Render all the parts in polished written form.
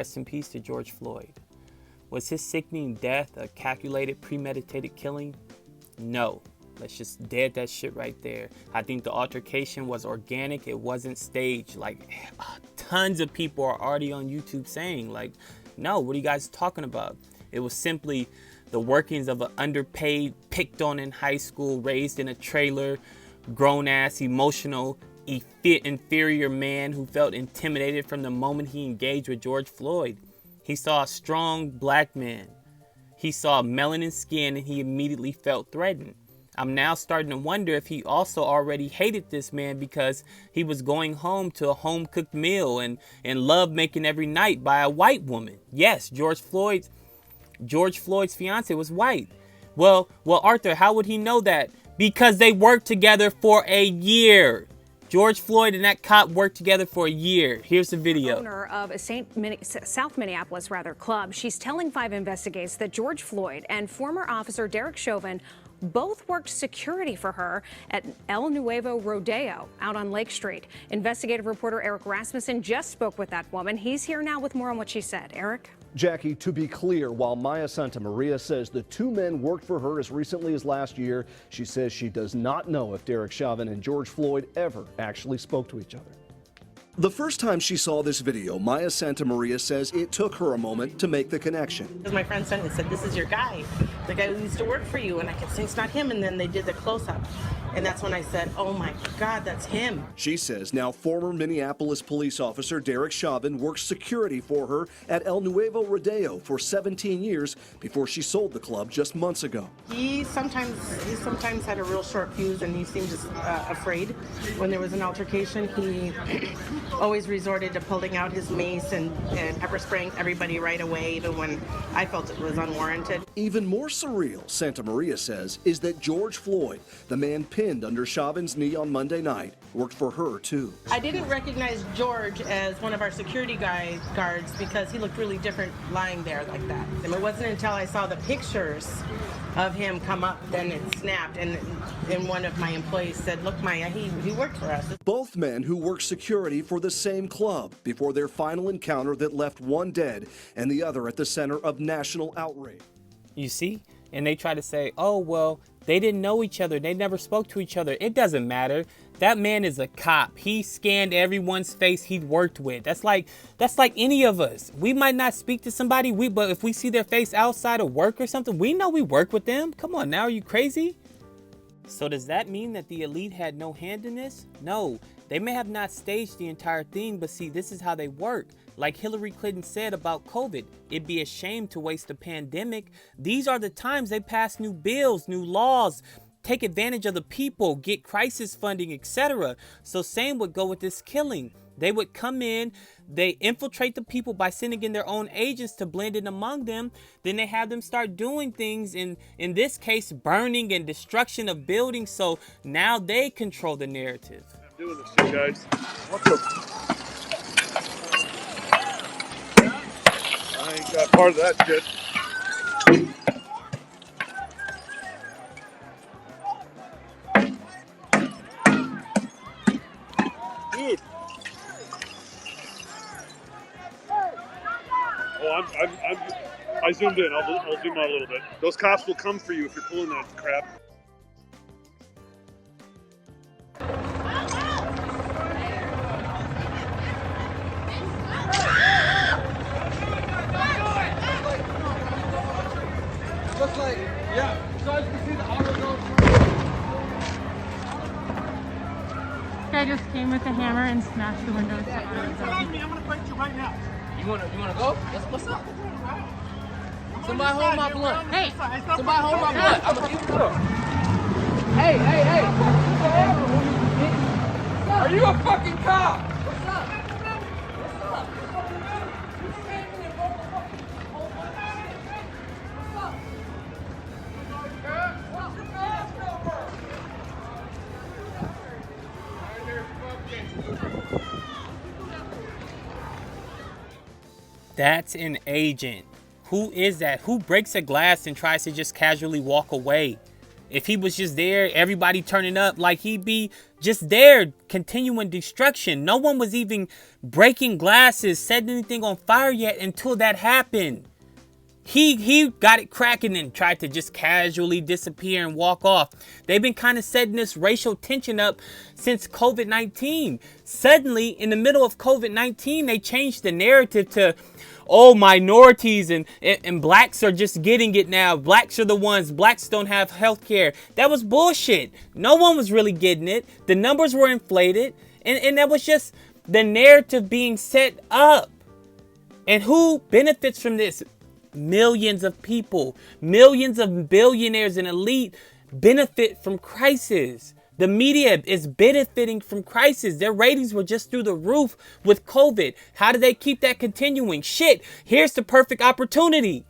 rest in peace to George Floyd. Was his sickening death a calculated, premeditated killing? No. Let's just dead that shit right there. I think the altercation was organic. It wasn't staged. Like, tons of people are already on YouTube saying, like, no, what are you guys talking about? It was simply the workings of an underpaid, picked on in high school, raised in a trailer, grown-ass, emotional, inferior man who felt intimidated from the moment he engaged with George Floyd. He saw a strong black man. He saw melanin skin and he immediately felt threatened. I'm now starting to wonder if he also already hated this man because he was going home to a home-cooked meal and love making every night by a white woman. Yes, George Floyd's fiance was white. Well, Arthur, how would he know that? Because they worked together for a year. George Floyd and that cop worked together for a year. Here's the video. Owner of a South Minneapolis club. She's telling 5 investigators that George Floyd and former officer Derek Chauvin both worked security for her at El Nuevo Rodeo out on Lake Street. Investigative reporter Eric Rasmussen just spoke with that woman. He's here now with more on what she said. Eric? Jackie, to be clear, while Maya Santa Maria says the 2 men worked for her as recently as last year, she says she does not know if Derek Chauvin and George Floyd ever actually spoke to each other. The first time she saw this video, Maya Santa Maria says it took her a moment to make the connection. Because my friend sent it and said, this is your guy, the guy who used to work for you. And I kept saying, it's not him. And then they did the close-up. And that's when I said, oh my God, that's him. She says now former Minneapolis police officer Derek Chauvin worked security for her at El Nuevo Rodeo for 17 years before she sold the club just months ago. He sometimes had a real short fuse and he seemed just afraid. When there was an altercation, he always resorted to pulling out his mace and pepper spraying everybody right away, even when I felt it was unwarranted. Even more surreal, Santa Maria says, is that George Floyd, the man pinned under Chauvin's knee on Monday night, worked for her too. I didn't recognize George as one of our security guards because he looked really different lying there like that. And it wasn't until I saw the pictures of him come up, then it snapped, and one of my employees said, look, Maya, he worked for us. Both men who worked security for the same club before their final encounter that left one dead and the other at the center of national outrage. You see? And they try to say, oh, well, they didn't know each other. They never spoke to each other. It doesn't matter. That man is a cop. He scanned everyone's face he worked with. That's like any of us. We might not speak to somebody, but if we see their face outside of work or something, we know we work with them. Come on now, are you crazy? So does that mean that the elite had no hand in this? No, they may have not staged the entire thing, but see, this is how they work. Like Hillary Clinton said about COVID, it'd be a shame to waste a pandemic. These are the times they pass new bills, new laws, take advantage of the people, get crisis funding, etc. So same would go with this killing. They would come in, they infiltrate the people by sending in their own agents to blend in among them. Then they have them start doing things, in this case, burning and destruction of buildings. So now they control the narrative. I'm doing this shit, guys. What's up? I ain't got part of that shit. Dude. Oh, I zoomed in. I'll zoom out a little bit. Those cops will come for you if you're pulling that crap. Looks like, yeah. So as you can see, the auto goes. Guy just came with a hammer and smashed the windows. I'm gonna fight you right now. You wanna go? What's up? Somebody hold my blunt. Hey! Somebody hold my blunt. I'm gonna keep it up. Hey! Are you a fucking cop? What's up? That's an agent. Who is that? Who breaks a glass and tries to just casually walk away? If he was just there, everybody turning up, like he'd be just there, continuing destruction. No one was even breaking glasses, setting anything on fire yet until that happened. He got it cracking and tried to just casually disappear and walk off. They've been kind of setting this racial tension up since COVID-19. Suddenly, in the middle of COVID-19, they changed the narrative to, oh, minorities and blacks are just getting it now. Blacks are the ones. Blacks don't have health care. That was bullshit. No one was really getting it. The numbers were inflated. And that was just the narrative being set up. And who benefits from this? Millions of people. Millions of billionaires and elite benefit from crisis. The media is benefiting from crisis. Their ratings were just through the roof with COVID. How do they keep that continuing? Shit, here's the perfect opportunity.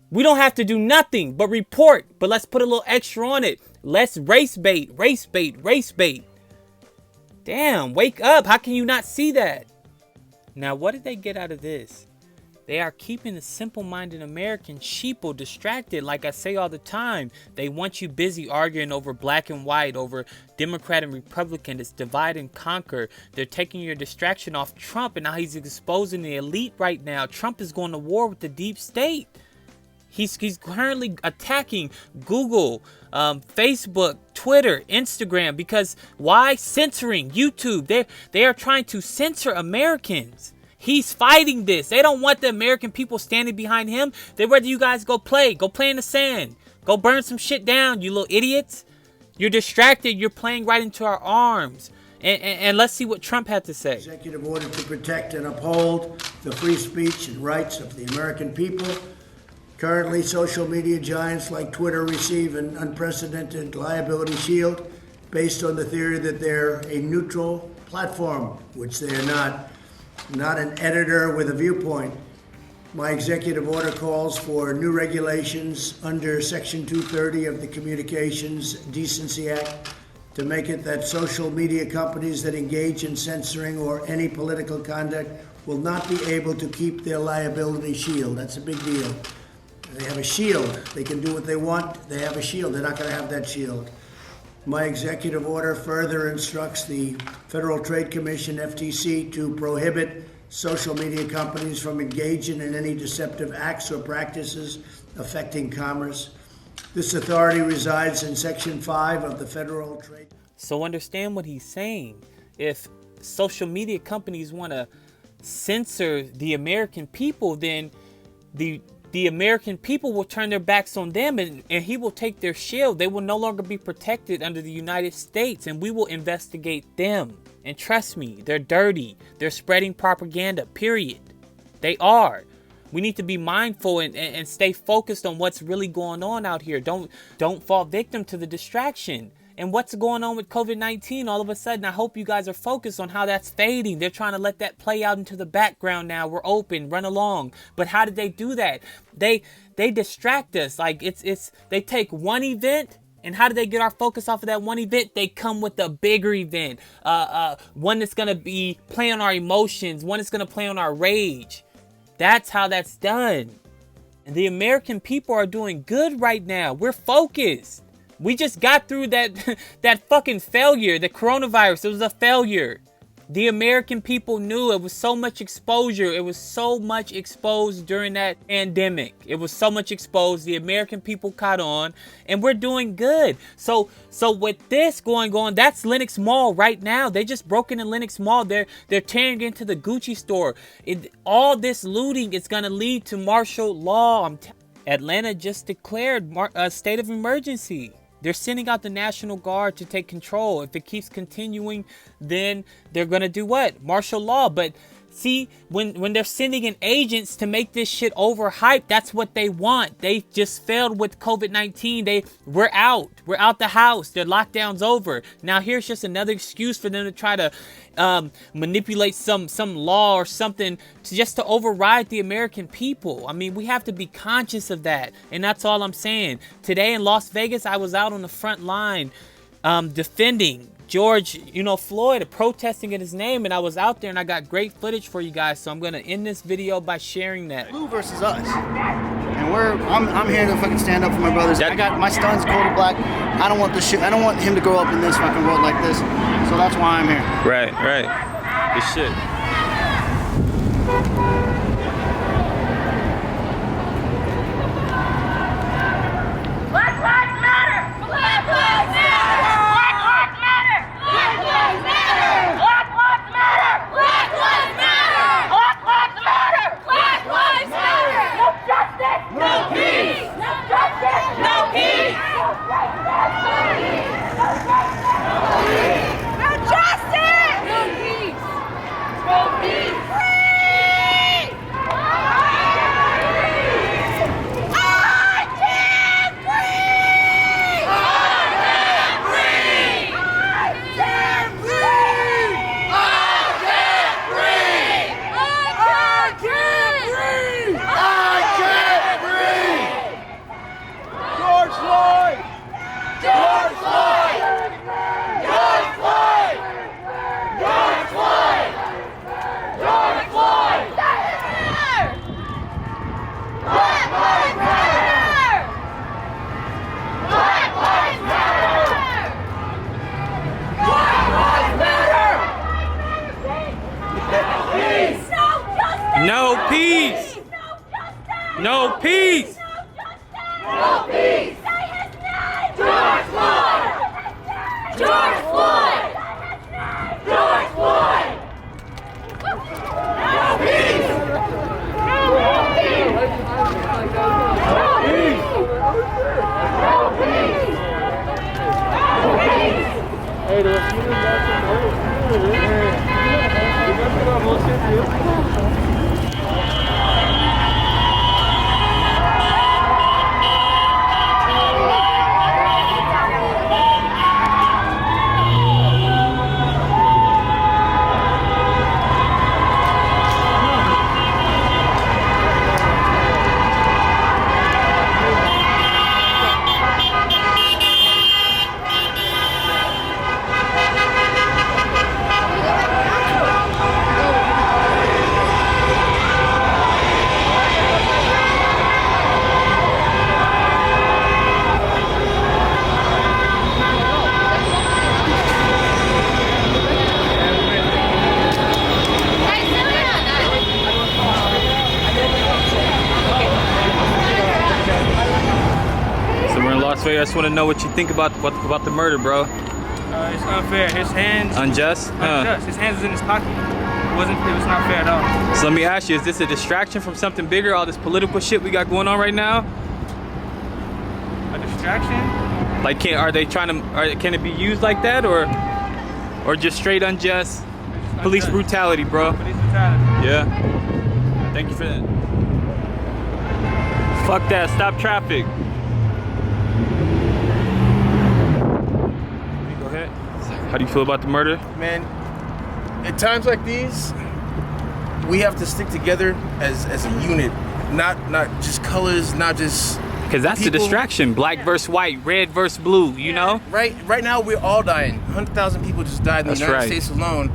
We don't have to do nothing but report, but let's put a little extra on it. Let's race bait, race bait, race bait. Damn, wake up. How can you not see that? Now, what did they get out of this? They are keeping the simple-minded American sheeple distracted. Like I say all the time, they want you busy arguing over black and white, over Democrat and Republican. It's divide and conquer. They're taking your distraction off Trump, and now he's exposing the elite right now. Trump is going to war with the deep state. He's currently attacking Google, Facebook, Twitter, Instagram. Because why? Censoring YouTube. They are trying to censor Americans. He's fighting this. They don't want the American people standing behind him. They'd rather you guys go play. Go play in the sand. Go burn some shit down, you little idiots. You're distracted. You're playing right into our arms. And let's see what Trump had to say. Executive order to protect and uphold the free speech and rights of the American people. Currently, social media giants like Twitter receive an unprecedented liability shield based on the theory that they're a neutral platform, which they are not. Not an editor with a viewpoint. My executive order calls for new regulations under Section 230 of the Communications Decency Act to make it that social media companies that engage in censoring or any political conduct will not be able to keep their liability shield. That's a big deal. They have a shield. They can do what they want. They have a shield. They're not going to have that shield. My executive order further instructs the Federal Trade Commission, FTC, to prohibit social media companies from engaging in any deceptive acts or practices affecting commerce. This authority resides in Section 5 of the Federal Trade. So understand what he's saying. If social media companies want to censor the American people, then the American people will turn their backs on them, and he will take their shield. They will no longer be protected under the United States, and we will investigate them. And trust me, they're dirty. They're spreading propaganda, period. They are. We need to be mindful and stay focused on what's really going on out here. Don't fall victim to the distraction. And what's going on with COVID-19 all of a sudden? I hope you guys are focused on how that's fading. They're trying to let that play out into the background now. We're open, run along. But how did they do that? They distract us. Like they take one event, and how do they get our focus off of that one event? They come with a bigger event. One that's going to be play on our emotions. One that's going to play on our rage. That's how that's done. And the American people are doing good right now. We're focused. We just got through that fucking failure, the coronavirus. It was a failure. The American people knew it was so much exposure. It was so much exposed during that pandemic. It was so much exposed. The American people caught on, and we're doing good. So with this going on, that's Lenox Mall right now. They just broke into Lenox Mall. They're tearing into the Gucci store. All this looting is going to lead to martial law. Atlanta just declared a state of emergency. They're sending out the National Guard to take control. If it keeps continuing, then they're going to do what? Martial law. But see, when they're sending in agents to make this shit overhyped, that's what they want. They just failed with COVID-19. We're out. We're out the house. Their lockdown's over. Now here's just another excuse for them to try to manipulate some law or something just to override the American people. I mean, we have to be conscious of that. And that's all I'm saying. Today in Las Vegas, I was out on the front line defending George, Floyd, protesting in his name, and I was out there and I got great footage for you guys, so I'm going to end this video by sharing that. Blue versus us. And I'm here to fucking stand up for my brothers. I got my son's coded black. I don't want this shit. I don't want him to grow up in this fucking world like this. So that's why I'm here. Right. Good shit. Black lives matter! Black lives matter! Black lives matter! Black lives matter! Black lives matter! Black lives matter! Black lives matter! Black lives matter! No justice! No peace! No justice! No peace! No justice! No justice! No peace! No peace! No peace! No peace! No peace! Say his name! George Floyd! George Floyd! George Floyd! No peace! No peace! No peace! No peace! No peace! Hey, the Las Vegas, I just want to know what you think about the murder, bro. It's unfair. His hands. Unjust? Unjust. His hands was in his pocket. It was not fair at all. So let me ask you, is this a distraction from something bigger? All this political shit we got going on right now? A distraction? Like, can it be used like that, or just straight unjust police brutality, bro? Police brutality. Yeah. Thank you for that. Fuck that. Stop traffic. Go ahead. How do you feel about the murder? Man, at times like these, we have to stick together as a unit, not just colors, not just. Because that's the distraction. Black versus white, red versus blue, you know? Right now, we're all dying. 100,000 people just died in the United States alone.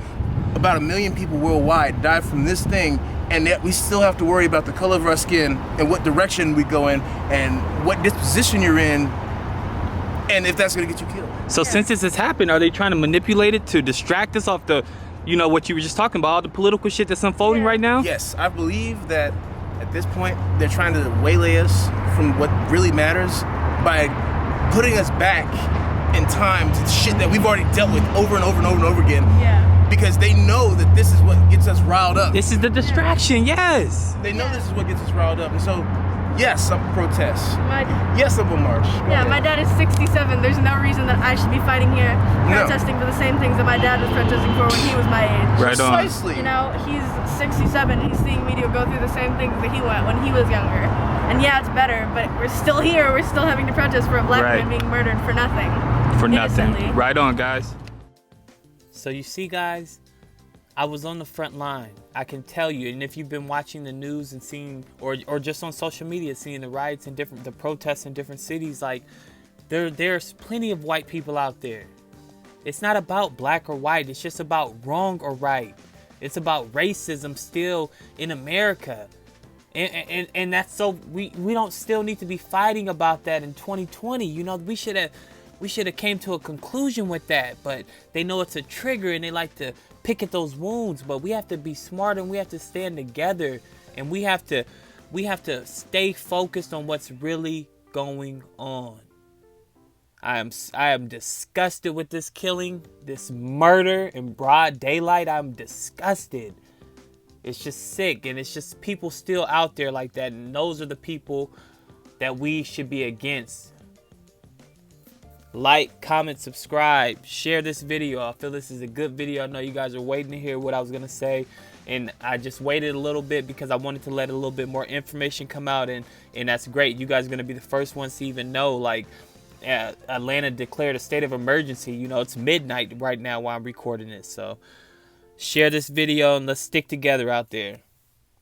About 1 million people worldwide died from this thing, and yet we still have to worry about the color of our skin and what direction we go in and what disposition you're in, and if that's going to get you killed. So since this has happened, are they trying to manipulate it to distract us off the, you know, what you were just talking about, all the political shit that's unfolding right now? Yes, I believe that at this point, they're trying to waylay us from what really matters by putting us back in time to shit that we've already dealt with over and over and over and over again. Yeah. Because they know that this is what gets us riled up. This is the distraction, yes. They know this is what gets us riled up. And so, yes, I'm protest. Yes, I'm a march. Yeah, my dad is 67. There's no reason that I should be fighting here, protesting for the same things that my dad was protesting for when he was my age. Right on. Precisely. You know, he's 67. He's seeing me go through the same things that he went when he was younger. And yeah, it's better, but we're still here. We're still having to protest for a black man being murdered for nothing. For nothing. Innocently. Right on, guys. So you see, guys, I was on the front line. I can tell you, and if you've been watching the news and seeing, or just on social media, seeing the riots and the protests in different cities, like there's plenty of white people out there. It's not about black or white. It's just about wrong or right. It's about racism still in America. And that's so we don't still need to be fighting about that in 2020. You know, we should have came to a conclusion with that, but they know it's a trigger and they like to pick at those wounds. But we have to be smart and we have to stand together, and we have to stay focused on what's really going on. I am disgusted with this killing, this murder in broad daylight. I'm disgusted. It's just sick, and it's just people still out there like that, and those are the people that we should be against. Like, comment, subscribe, share this video. I feel this is a good video. I know you guys are waiting to hear what I was gonna say, and I just waited a little bit because I wanted to let a little bit more information come out, and that's great. You guys are gonna be the first ones to even know. Like, Atlanta declared a state of emergency. You know, it's midnight right now while I'm recording this, so share this video and let's stick together out there.